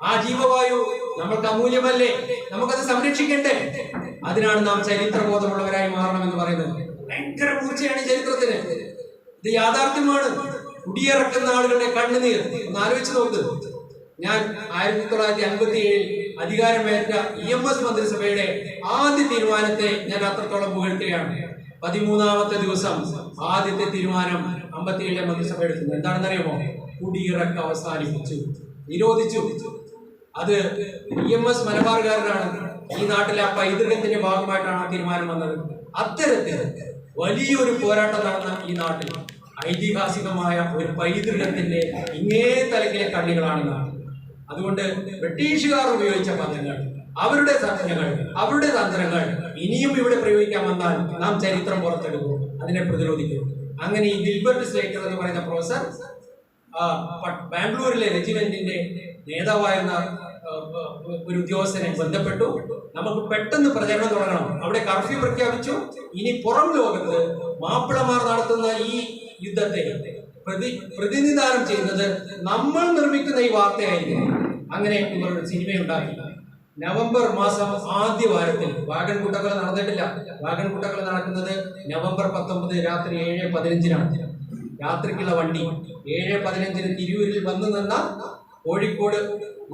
ആ ജീവവായു നമ്മൾക്ക് അമൂല്യമല്ലേ? നമുക്കത് സംരക്ഷിക്കണ്ടേ? അതിനാണ് നാം ചരിത്രബോധമുള്ളവരായി മാറണമെന്ന് പറയുന്നത്. ഭയങ്കര മൂർച്ചയാണ് ചരിത്രത്തിന്. ഇത് യാഥാർത്ഥ്യമാണ്. കുടിയിറക്കുന്ന ആളുകളുടെ കണ്ണുനീർ ഒന്ന് ആലോചിച്ച് നോക്ക്. ഞാൻ 1957 അധികാരമേറ്റ EMS മന്ത്രിസഭയുടെ ആദ്യ തീരുമാനത്തെ ഞാൻ അത്രത്തോളം പുകഴ്ത്തുകയാണ്. 13ാമത്തെ ദിവസം ആദ്യത്തെ തീരുമാനം 57 മന്ത്രിസഭ എടുക്കുന്നത് എന്താണെന്നറിയുമോ? കുടിയിറക്കം അവസാനിപ്പിച്ചു, നിരോധിച്ചു. അത് EMS മലബാറുകാരനാണ്. ഈ നാട്ടിലെ ആ പൈതൃകത്തിന്റെ ഭാഗമായിട്ടാണ് ആ തീരുമാനം വന്നത്. അത്തരത്തിൽ വലിയൊരു പോരാട്ടം നടന്ന ഈ നാട്ടിൽ ഐതിഹാസികമായ ഒരു പൈതൃകത്തിന്റെ ഇങ്ങേ തലക്കിലെ കണ്ണികളാണ് നാം. അതുകൊണ്ട് ബ്രിട്ടീഷുകാർ ഉപയോഗിച്ച പദങ്ങൾ, അവരുടെ തന്ത്രങ്ങൾ, അവരുടെ തന്ത്രങ്ങൾ ഇനിയും ഇവിടെ പ്രയോഗിക്കാൻ വന്നാൽ നാം ചരിത്രം പുറത്തെടുക്കും, അതിനെ പ്രതിരോധിക്കും. അങ്ങനെ ഈ ഗിൽബർട്ട് സ്ലേറ്റർ എന്ന് പറയുന്ന പ്രൊഫസർ ബാംഗ്ലൂരിലെ റെജിമെന്റിന്റെ നേതാവായിരുന്ന ഒരു ഉദ്യോഗസ്ഥനെ ബന്ധപ്പെട്ടു. നമുക്ക് പെട്ടെന്ന് പ്രചരണം തുടങ്ങണം. അവിടെ കർഫ്യൂ പ്രഖ്യാപിച്ചു. ഇനി പുറം ലോകത്ത് മാപ്പിളമാർ നടത്തുന്ന ഈ യുദ്ധത്തെ പ്രതിനിധാനം ചെയ്യുന്നത് നമ്മൾ നിർമ്മിക്കുന്ന ഈ വാർത്തയായിരിക്കും. അങ്ങനെ ഇവർ ഒരു സിനിമയുണ്ടാക്കി. നവംബർ മാസം ആദ്യ വാരത്തിൽ വാഗൺ കൂട്ടക്കൊല നടന്നിട്ടില്ല. വാഗൺ കൂട്ടക്കൊല നടക്കുന്നത് നവംബർ 19 രാത്രി 7:15 രാത്രിക്കുള്ള വണ്ടി 7:15 തിരൂരിൽ വന്നു നിന്ന കോഴിക്കോട്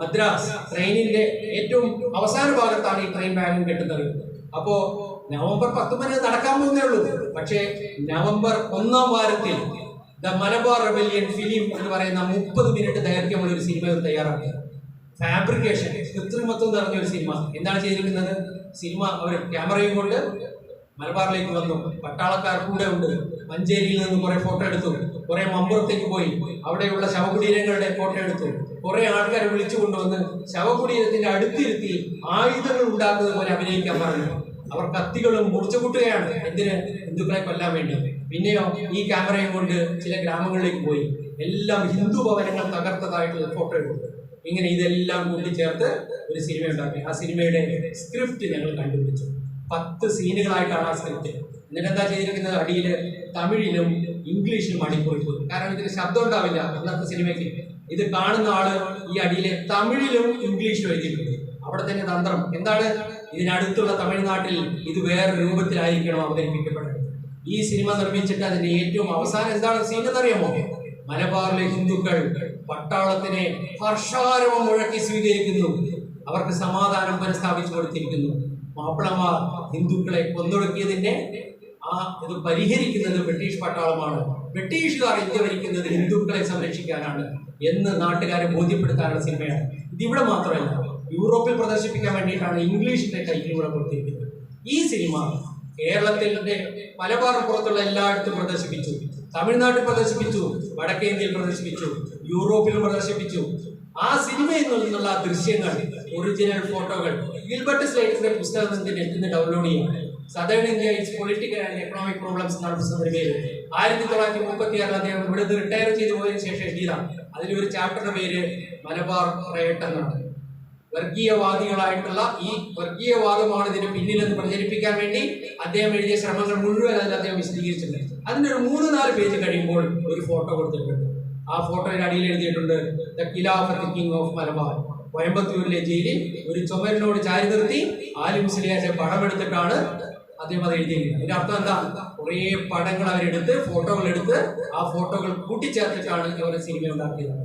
മദ്രാസ് ട്രെയിനിന്റെ ഏറ്റവും അവസാന ഭാഗത്താണ് ഈ ട്രെയിൻ വാഗൺ കെട്ടുന്നത്. അപ്പോ നവംബർ 19 നടക്കാൻ പോകുന്നേ ഉള്ളൂ. പക്ഷേ നവംബർ 1ാം വാരത്തിൽ ദ മലബാർ റെബല്യൻ ഫിലിം എന്ന് പറയുന്ന 30 മിനിറ്റ് ദൈർഘ്യമുള്ള ഒരു സിനിമ തയ്യാറാക്കി. ഫാബ്രിക്കേഷൻ, കൃത്രിമത്വം നിറഞ്ഞ ഒരു സിനിമ. എന്താണ് ചെയ്തിരിക്കുന്നത്? സിനിമ അവർ ക്യാമറയും കൊണ്ട് മലബാറിലേക്ക് വന്നു. പട്ടാളക്കാർ കൂടെ ഉണ്ട്. മഞ്ചേരിയിൽ നിന്ന് കുറെ ഫോട്ടോ എടുത്തു. കുറെ മമ്പുറത്തേക്ക് പോയി അവിടെയുള്ള ശവകുടീരങ്ങളുടെ ഫോട്ടോ എടുത്തു. കുറെ ആൾക്കാരെ വിളിച്ചു കൊണ്ടുവന്ന് ശവകുടീരത്തിന്റെ അടുത്തിരുത്തി ആയുധങ്ങൾ ഉണ്ടാക്കുന്നത് പോലെ അഭിനയിക്കാൻ പറഞ്ഞു. അവർ കത്തികളും മുറിച്ചുകൂട്ടുകയാണ്. എന്തിന്? ഹിന്ദുക്കളെ കൊല്ലാൻ വേണ്ടി. പിന്നെയോ ഈ ക്യാമറയും കൊണ്ട് ചില ഗ്രാമങ്ങളിലേക്ക് പോയി. എല്ലാം ഹിന്ദു ഭവനങ്ങൾ തകർത്തതായിട്ടുള്ള ഫോട്ടോ എടുത്തു. ഇങ്ങനെ ഇതെല്ലാം കൂട്ടിച്ചേർത്ത് ഒരു സിനിമ ഉണ്ടാക്കി. ആ സിനിമയുടെ സ്ക്രിപ്റ്റ് ഞങ്ങൾ കണ്ടുപിടിച്ചു. 10 സീനുകളായിട്ടാണ് ആ സ്ക്രിപ്റ്റ്. എന്നിട്ട് എന്താ ചെയ്തിരിക്കുന്നത്, അടിയിൽ തമിഴിലും ഇംഗ്ലീഷിലും അടിക്കുറിപ്പ്. കാരണം ഇതിന് ശബ്ദം ഉണ്ടാവില്ല അന്നത്തെ സിനിമയ്ക്ക്. ഇത് കാണുന്ന ആള് ഈ അടിയിലെ തമിഴിലും ഇംഗ്ലീഷിലും എഴുതിയിട്ടുണ്ട്. അവിടെ തന്നെ തന്ത്രം എന്താണ്, ഇതിനടുത്തുള്ള തമിഴ്നാട്ടിൽ ഇത് വേറെ രൂപത്തിലായിരിക്കണം അവതരിപ്പിക്കപ്പെടുന്നത്. ഈ സിനിമ നിർമ്മിച്ചിട്ട് അതിന്റെ ഏറ്റവും അവസാനം എന്താണ് സീൻ എന്നറിയാമോ? മലബാറിലെ ഹിന്ദുക്കൾ പട്ടാളത്തിനെ ഹർഷാരവം മുഴക്കി സ്വീകരിക്കുന്നു. അവർക്ക് സമാധാനം പുനഃസ്ഥാപിച്ചു കൊടുത്തിരിക്കുന്നു. മാപ്പിളമാർ ഹിന്ദുക്കളെ കൊന്നൊടുക്കിയതിന്റെ ഇത് പരിഹരിക്കുന്നത് ബ്രിട്ടീഷ് പട്ടാളമാണ്. ബ്രിട്ടീഷുകാർ ഇന്ത്യ ഭരിക്കുന്നത് ഹിന്ദുക്കളെ സംരക്ഷിക്കാനാണ് എന്ന് നാട്ടുകാരെ ബോധ്യപ്പെടുത്താനുള്ള സിനിമയാണ്. ഇതിവിടെ മാത്രമല്ല, യൂറോപ്പിൽ പ്രദർശിപ്പിക്കാൻ വേണ്ടിയിട്ടാണ് ഇംഗ്ലീഷിന്റെ ടൈറ്റിൽ ഇവിടെ കൊടുത്തിരിക്കുന്നത്. ഈ സിനിമ കേരളത്തിന്റെ മലബാർ പുറത്തുള്ള എല്ലായിടത്തും പ്രദർശിപ്പിച്ചു. തമിഴ്നാട്ടിൽ പ്രദർശിപ്പിച്ചു, വടക്കേ ഇന്ത്യയിൽ പ്രദർശിപ്പിച്ചു, യൂറോപ്പിലും പ്രദർശിപ്പിച്ചു. ആ സിനിമയിൽ നിന്നുള്ള ദൃശ്യങ്ങൾ, ഒറിജിനൽ ഫോട്ടോകൾ ഗിൽബർട്ട് സ്ലൈറ്റിന്റെ പുസ്തകത്തിൽ നെറ്റിൽ നിന്ന് ഡൗൺലോഡ് ചെയ്യാം. Southern India it's political and economic problems എന്നാണ് പുസ്തകത്തിന്റെ പേര്. 1936 അദ്ദേഹം ഇവിടെ റിട്ടയർ ചെയ്തു പോയതിനു ശേഷം എഴുതിയതാണ്. അതിലൊരു ചാപ്റ്ററിന്റെ പേര് മലബാർ റയട്ട് എന്നാണ്. വർഗീയവാദികളായിട്ടുള്ള ഈ വർഗീയവാദമാണ് ഇതിന് പിന്നിലെന്ന് പ്രചരിപ്പിക്കാൻ വേണ്ടി അദ്ദേഹം എഴുതിയ ശ്രമങ്ങൾ മുഴുവൻ അതിൽ അദ്ദേഹം വിശദീകരിച്ചിട്ടുണ്ട്. അതിന്റെ ഒരു 3-4 പേജ് കഴിയുമ്പോൾ ഒരു ഫോട്ടോ കൊടുത്തിട്ടുണ്ട്. ആ ഫോട്ടോയുടെ അടിയിൽ എഴുതിയിട്ടുണ്ട് the Khilafat king of Malabar. കോയമ്പത്തൂരിലെ ജയിലിൽ ഒരു ചുമരിനോട് ചാരി നിർത്തി ആലി മുസ്ലിയാരുടെ പടം എടുത്തിട്ടാണ് അദ്ദേഹം അത് എഴുതിയിരിക്കുന്നത്. അതിന്റെ അർത്ഥം എന്താ, കുറേ പടങ്ങൾ അവരെടുത്ത് ഫോട്ടോകൾ എടുത്ത് ആ ഫോട്ടോകൾ കൂട്ടിച്ചേർത്തിട്ടാണ് ഇവരുടെ സിനിമ ഉണ്ടാക്കിയത്.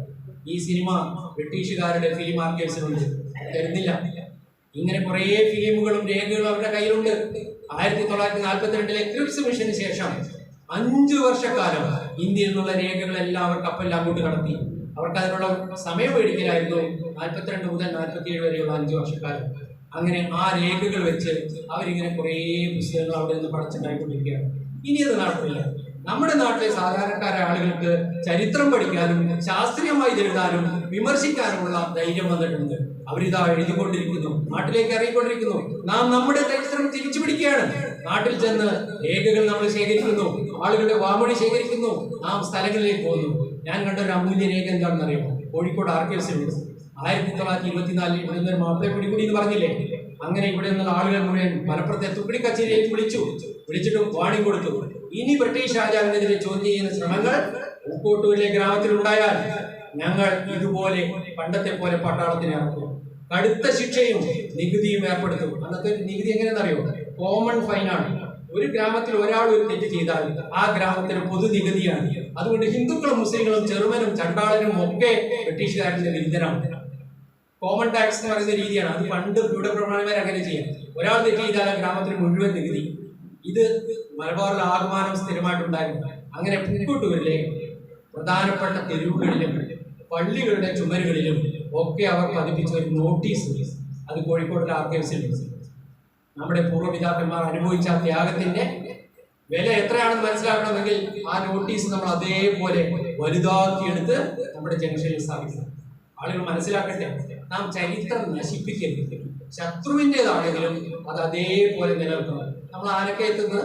ഈ സിനിമ ബ്രിട്ടീഷുകാരുടെ ഫിലിം ആർക്കൈവ്സിലുണ്ട്, തരുന്നില്ല. ഇങ്ങനെ കുറേ ഫിലിമുകളും രേഖകളും അവരുടെ കയ്യിലുണ്ട്. 1942 ക്രിപ്സ് മിഷന് ശേഷം 5 വർഷക്കാലം ഇന്ത്യയിൽ നിന്നുള്ള രേഖകളെല്ലാം അവർ കപ്പലിൽ അങ്ങോട്ട് കടത്തി. അവർക്ക് അതിനുള്ള സമയം മേടിക്കലായിരുന്നു 42 മുതൽ 47 വരെയുള്ള 5 വർഷക്കാലം. അങ്ങനെ ആ രേഖകൾ വെച്ച് അവരിങ്ങനെ കുറേ പുസ്തകങ്ങൾ അവിടെ നിന്ന് പഠിച്ചുണ്ടായിക്കൊണ്ടിരിക്കുകയാണ്. ഇനി അത് നടക്കില്ല. നമ്മുടെ നാട്ടിലെ സാധാരണക്കാരായ ആളുകൾക്ക് ചരിത്രം പഠിക്കാനും ശാസ്ത്രീയമായി എഴുതാനും വിമർശിക്കാനുമുള്ള ധൈര്യം വന്നിട്ടുണ്ട്. അവരിതാ എഴുതിക്കൊണ്ടിരിക്കുന്നു, നാട്ടിലേക്ക് ഇറങ്ങിക്കൊണ്ടിരിക്കുന്നു. നാം നമ്മുടെ ചരിത്രം തിരിച്ചു പിടിക്കുകയാണ്. നാട്ടിൽ ചെന്ന് രേഖകൾ നമ്മൾ ശേഖരിക്കുന്നു, ആളുകളുടെ വാമൊഴി ശേഖരിക്കുന്നു, നാം സ്ഥലങ്ങളിലേക്ക് പോകുന്നു. ഞാൻ കണ്ട ഒരു അമൂല്യ രേഖ എന്താണെന്ന് അറിയാമോ? കോഴിക്കോട് ആർക്കൈവ്സിലുണ്ട്. 1924 ഇവിടെ നിന്നൊരു മാപ്പിളെ പിടികൂടി എന്ന് പറഞ്ഞില്ലേ? അങ്ങനെ ഇവിടെ നിന്നുള്ള ആളുകൾ മുഴുവൻ മലപ്പുറത്തെ തുപ്പിടി കച്ചേരിയിലേക്ക് വിളിച്ചിട്ട് വാണിംഗ് കൊടുത്തു. ഇനി ബ്രിട്ടീഷ് രാജാവിനെതിരെ ചോദ്യം ചെയ്യുന്ന ശ്രമങ്ങൾ ഉപ്പോട്ടൂരിലെ ഗ്രാമത്തിലുണ്ടായാൽ ഞങ്ങൾ ഇതുപോലെ പണ്ടത്തെ പോലെ പട്ടാളത്തിന് ഇറക്കും, കടുത്ത ശിക്ഷയും നികുതിയും ഏർപ്പെടുത്തും. അന്നത്തെ നികുതി എങ്ങനെയെന്നറിയോ? കോമൺ ഫൈനാണ്. ഒരു ഗ്രാമത്തിൽ ഒരാൾ ഒരു തെറ്റ് ചെയ്താൽ ആ ഗ്രാമത്തിന് പൊതു നികുതിയാണ്. അതുകൊണ്ട് ഹിന്ദുക്കളും മുസ്ലിങ്ങളും ചെറുമനും ചണ്ടാളനും ഒക്കെ ബ്രിട്ടീഷുകാരന്റെ വിരുദ്ധരാണ്. കോമൺ ടാക്സ് എന്ന് പറയുന്ന രീതിയാണ്. അത് പണ്ട് ഇവിടെ പ്രമാണിമാർ അങ്ങനെ ചെയ്യാം. ഒരാൾ തെറ്റ് ചെയ്താൽ ആ ഗ്രാമത്തിന് മുഴുവൻ നികുതി. ഇത് മലബാറിൽ ആഗമനം സ്ഥിരമായിട്ടുണ്ടായിരുന്നു. അങ്ങനെ പൂക്കോട്ടൂരിലെ പ്രധാനപ്പെട്ട തെരുവുകളിലും പള്ളികളുടെ ചുമരുകളിലും ഒക്കെ അവർ പതിപ്പിച്ച ഒരു നോട്ടീസ്, അത് കോഴിക്കോടിലെ ആർക്കൈവ്സിലുണ്ട്. നമ്മുടെ പൂർവ്വപിതാക്കന്മാർ അനുഭവിച്ച ആ ത്യാഗത്തിന്റെ വില എത്രയാണെന്ന് മനസ്സിലാക്കണമെങ്കിൽ ആ നോട്ടീസ് നമ്മൾ അതേപോലെ വലുതാക്കിയെടുത്ത് നമ്മുടെ ജംഗ്ഷനിൽ സ്ഥാപിക്കണം. ആളുകൾ മനസ്സിലാക്കട്ടെ, നാം ചരിത്രം നശിപ്പിക്കരുത്. ശത്രുവിൻ്റെതാണെങ്കിലും അത് അതേപോലെ നിലനിൽക്കണം. നമ്മൾ ആലക്കയത്ത് നിന്ന്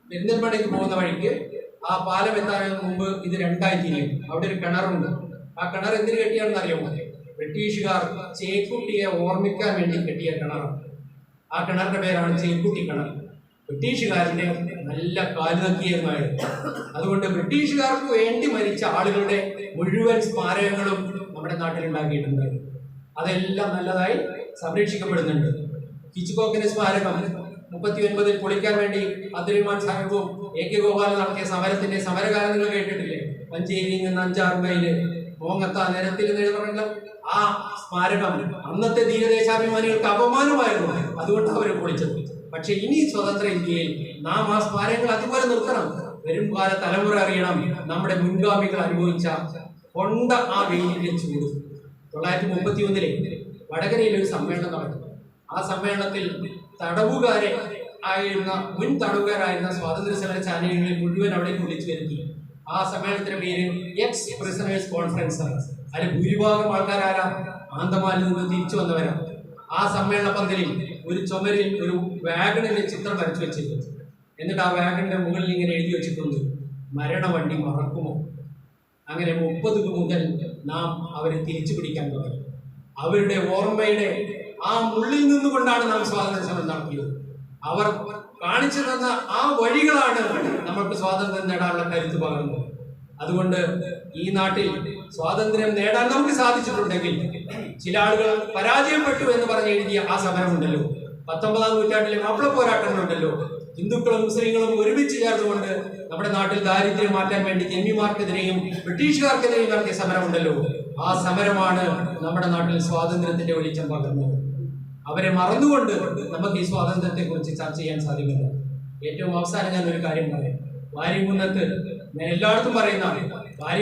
പെരിന്തൽമണ്ണയ്ക്ക് പോകുന്ന വഴിക്ക് ആ പാലം എത്താൻ മുമ്പ് ഇത് 2ആയി തിരിയും. അവിടെ ഒരു കിണറുണ്ട്. ആ കിണർ എന്തിനു കെട്ടിയാണെന്ന് അറിയാമോ? ബ്രിട്ടീഷുകാർ ചേക്കുട്ടിയെ ഓർമ്മിക്കാൻ വേണ്ടി കെട്ടിയ കിണറാണ്. ആ കിണറിന്റെ പേരാണ് ചേക്കുട്ടി കിണർ. ബ്രിട്ടീഷുകാരന്റെ നല്ല കാലുനക്കിയതുമായിരുന്നു. അതുകൊണ്ട് ബ്രിട്ടീഷുകാർക്ക് വേണ്ടി മരിച്ച ആളുകളുടെ മുഴുവൻ സ്മാരകങ്ങളും നമ്മുടെ നാട്ടിൽ ഉണ്ടാക്കിയിട്ടുണ്ട്. അതെല്ലാം നല്ലതായി സംരക്ഷിക്കപ്പെടുന്നുണ്ട്. ഹിച്ച്കോക്കിന്റെ സ്മാരകം 39 പൊളിക്കാൻ വേണ്ടി അബ്ദുറഹ്മാൻ സാഹിബും AK ഗോപാലും നടത്തിയ സമരത്തിന്റെ സമരകാലം നിങ്ങൾ കേട്ടിട്ടില്ലേ? മഞ്ചേരിയിൽ നിന്ന് 5-6 മൈല് മോങ്ങത്ത നിരത്തിൽ പറഞ്ഞ ആ സ്മാരകം അന്നത്തെ ധീരദേശാഭിമാനികൾക്ക് അപമാനമായിരുന്നു. അതുകൊണ്ട് അവർ പൊളിച്ചത്. പക്ഷെ ഇനി സ്വതന്ത്ര ഇന്ത്യയിൽ നാം ആ സ്മാരകങ്ങൾ അതുപോലെ നിർത്തണം. വരും കാല തലമുറ അറിയണം നമ്മുടെ മുൻഗാമികൾ അനുഭവിച്ച കൊണ്ട ആ വെയിലിന്റെ ചൂട്. 1931 വടകരയിൽ ഒരു സമ്മേളനം നടന്നു. ആ സമ്മേളനത്തിൽ തടവുകാരെ ആയിരുന്ന മുൻ തടവുകാരായിരുന്ന സ്വാതന്ത്ര്യ സമര ചാനലുകളിൽ മുഴുവൻ അവിടേക്ക് വിളിച്ചു വരുത്തി. ആ സമ്മേളനത്തിന്റെ പേര് എക്സ് പ്രിസണേഴ്സ് കോൺഫറൻസ് ആണ്. അതിൽ ഭൂരിഭാഗം ആൾക്കാരാരാ? ആന്തമാനിൽ നിന്ന് തിരിച്ചു വന്നവരാ. ആ സമ്മേളന പന്തലിൽ ഒരു ചുമരിൽ ഒരു വാഗണിന്റെ ചിത്രം വരച്ചു വെച്ചിട്ടുണ്ട്. എന്നിട്ട് ആ വാഗണിന്റെ മുകളിൽ ഇങ്ങനെ എഴുതി വെച്ചിട്ടുണ്ട്, മരണവണ്ടി മറക്കുമോ? അങ്ങനെ 30 മുതൽ നാം അവരെ തിരിച്ചു പിടിക്കാൻ തുടങ്ങി. അവരുടെ ഓർമ്മയുടെ ആ മുള്ളിൽ നിന്നുകൊണ്ടാണ് നാം സ്വാതന്ത്ര്യ സമരം നടത്തിയത്. അവർ കാണിച്ചു തന്ന ആ വഴികളാണ് നമുക്ക് സ്വാതന്ത്ര്യം നേടാനുള്ള കരുത്ത് പകർന്നത്. അതുകൊണ്ട് ഈ നാട്ടിൽ സ്വാതന്ത്ര്യം നേടാൻ നമുക്ക് സാധിച്ചിട്ടുണ്ടെങ്കിൽ ചില ആളുകൾ പരാജയപ്പെട്ടു എന്ന് പറഞ്ഞ് എഴുതിയ ആ സമരമുണ്ടല്ലോ, 19-ാം നൂറ്റാണ്ടിലെ മാപ്പിള പോരാട്ടങ്ങളുണ്ടല്ലോ, ഹിന്ദുക്കളും മുസ്ലിങ്ങളും ഒരുമിച്ച് ചേർന്നുകൊണ്ട് നമ്മുടെ നാട്ടിൽ ദാരിദ്ര്യം മാറ്റാൻ വേണ്ടി ജന്മിമാർക്കെതിരെയും ബ്രിട്ടീഷുകാർക്കെതിരെയും നടത്തിയ സമരമുണ്ടല്ലോ, ആ സമരമാണ് നമ്മുടെ നാട്ടിൽ സ്വാതന്ത്ര്യത്തിന്റെ വെളിച്ചം പകർന്നത്. അവരെ മറന്നുകൊണ്ട് നമുക്ക് ഈ സ്വാതന്ത്ര്യത്തെ കുറിച്ച് ചർച്ച ചെയ്യാൻ സാധിക്കില്ല. ഏറ്റവും അവസാനം ഞാൻ ഒരു കാര്യം പറയാം. വാര്യംകുന്നത്ത് ഞാൻ എല്ലായിടത്തും പറയുന്നതാണ്,